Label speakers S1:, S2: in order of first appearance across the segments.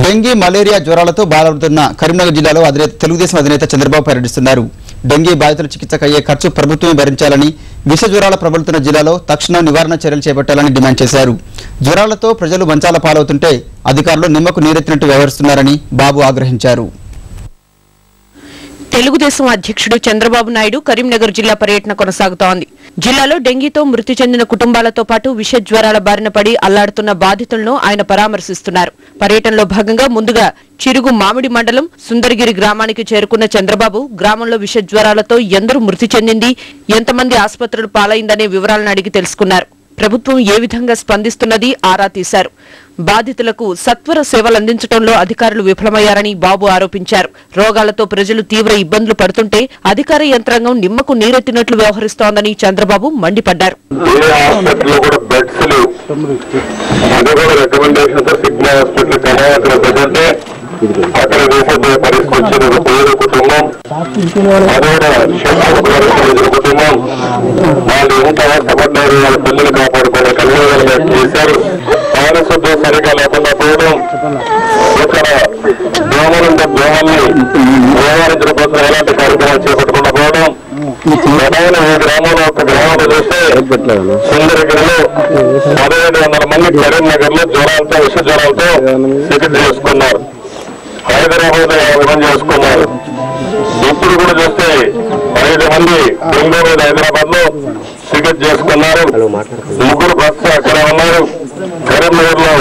S1: Dengue malaria జ్వరాలతో బాధపడుతున్న కరీంనగర్ జిల్లాలో తెలుగుదేశం అధినేత చంద్రబాబు పర్యటిస్తున్నారు. డెంగీ బాధితుల చికిత్సకు అయ్యే ఖర్చు ప్రభుత్వమే భరించాలని, విష జ్వరాల ప్రబలుతున్న జిల్లాలో తక్షణ నివారణ చర్యలు చేపట్టాలని డిమాండ్ చేశారు. జ్వరాలతో ప్రజలు మంచాల పాలవుతుంటే అధికారులు నిమ్మకు నీరెత్తినట్టు వ్యవహరిస్తున్నారని బాబు ఆగ్రహించారు.
S2: తెలుగుదేశం అధ్యక్షుడు చంద్రబాబు నాయుడు కరీంనగర్ జిల్లా పర్యటన కొనసాగుతోంది. జిల్లాలో డెంగీతో మృతి చెందిన కుటుంబాలతో పాటు విష జ్వరాల బారిన పడి అల్లాడుతున్న బాధితులను ఆయన పరామర్శిస్తున్నారు. పర్యటనలో భాగంగా ముందుగా చిరుగు మామిడి మండలం సుందరగిరి గ్రామానికి చేరుకున్న చంద్రబాబు గ్రామంలో విష జ్వరాలతో ఎందరూ మృతి చెందింది, ఎంతమంది ఆసుపత్రులు పాలైందనే వివరాలను అడిగి తెలుసుకున్నారు. ప్రభుత్వం ఏ విధంగా స్పందిస్తున్నది ఆరా తీశారు. బాధితులకు సత్వర సేవలు అందించడంలో అధికారులు విఫలమయ్యారని బాబు ఆరోపించారు. రోగాలతో ప్రజలు తీవ్ర ఇబ్బందులు పడుతుంటే అధికార యంత్రాంగం నిమ్మకు నీరెత్తినట్లు వ్యవహరిస్తోందని చంద్రబాబు మండిపడ్డారు.
S3: అక్కడ దేశంలో పరిస్థితి పేద కుటుంబం, కుటుంబం వాళ్ళు ఎంత కష్టపడ్డారు, వాళ్ళ పిల్లలు కాపాడుకునే కళ్యాణాలుగా చేశారు. పారిశుద్ధ్యం సరిగా లేకుండా పోవడం, ఇక్కడ దోమలుంటే దోమల్ని నివారించడం కోసం ఎలాంటి కార్యక్రమాలు చేపట్టకుండా పోవడం. ప్రధాన ఈ గ్రామంలో ఒక గ్రామంలో చూస్తే సుందరగిరిలో 1500 మంది కరీంనగర్ లో జ్వరాలతో విష జ్వరాలతో చికిత్స చేసుకున్నారు. హైదరాబాద్ 50 మంది చేసుకున్నారు. ఇప్పుడు కూడా చూస్తే 5 మంది బెంగళూరు హైదరాబాద్ లో చికిత్స చేసుకున్నారు. 3 ప్రస్తుతం అక్కడ ఉన్నారు. కరీంనగర్ లో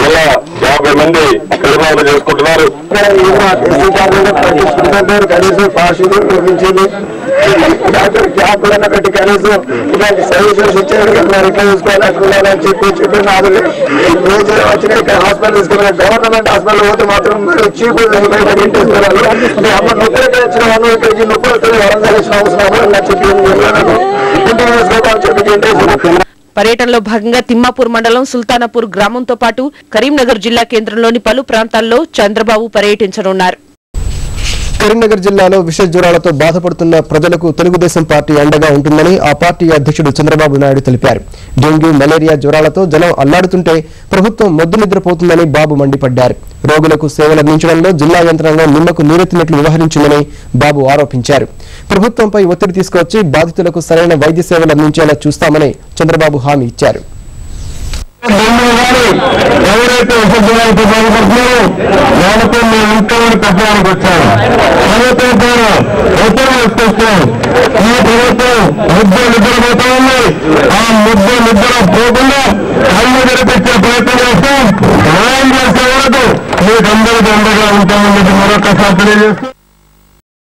S3: ఇలా 50 మంది కరీంనగర్ చేసుకుంటున్నారు. కనీసం పార్షులు నిర్మించింది డాక్టర్ క్యాప్ కూడా పెట్టి కనీసం ఇలాంటి సర్వీసెస్ ఇచ్చేది ఎట్లా చూసుకోవాలని చెప్పి నాదులు రోజులు వచ్చిన ఇక్కడ హాస్పిటల్ తీసుకున్నారు. గవర్నమెంట్ హాస్పిటల్ పోతే మాత్రం చీపు ఇంటిస్తున్నారు. నొప్పులకి వచ్చిన వాళ్ళు ఇక్కడికి నొప్పులు వస్తే వరంగల్ వచ్చిన అవసరం చెప్పి ఇంటికి తీసుకోవాలని చెప్పి.
S2: పర్యటనలో భాగంగా తిమ్మాపూర్ మండలం సుల్తానాపూర్ గ్రామంతో పాటు కరీంనగర్ జిల్లా కేంద్రంలోని పలు ప్రాంతాల్లో చంద్రబాబు పర్యటించనున్నారు.
S4: కరీంనగర్ జిల్లాలో విష జ్వరాలతో బాధపడుతున్న ప్రజలకు తెలుగుదేశం పార్టీ అండగా ఉంటుందని ఆ పార్టీ అధ్యక్షుడు చంద్రబాబు నాయుడు తెలిపారు. డెంగ్యూ మలేరియా జ్వరాలతో జనం అల్లాడుతుంటే ప్రభుత్వం మొద్దు నిద్రపోతుందని బాబు మండిపడ్డారు. రోగులకు సేవలు అందించడంలో జిల్లా యంత్రాంగం నిమ్మకు నీరెత్తినట్లు వ్యవహరించిందని బాబు ఆరోపించారు. ప్రభుత్వంపై ఒత్తిడి తీసుకొచ్చి బాధితులకు సరైన వైద్య సేవలు అందించేలా చూస్తామని చంద్రబాబు హామీ ఇచ్చారు.
S3: ఎవరైతే ఉపద్రవాలతో బాధపడుతున్నారో వాళ్ళతో మేము ఇంట్లో పెట్టడానికి వచ్చాము. ప్రభుత్వం ఒత్తిడి తీసుకొస్తాం. ఈ ప్రభుత్వం ముద్ద నిద్రపోతా ఉంది. ఆ ముద్ద నిద్ర పోకుండా కళ్ళు తెరిపించే ప్రయత్నం చేస్తాం. న్యాయం చేసే వరకు మీకు అందరికీ అండగా ఉంటామని మరొకసారి తెలియజేస్తాం.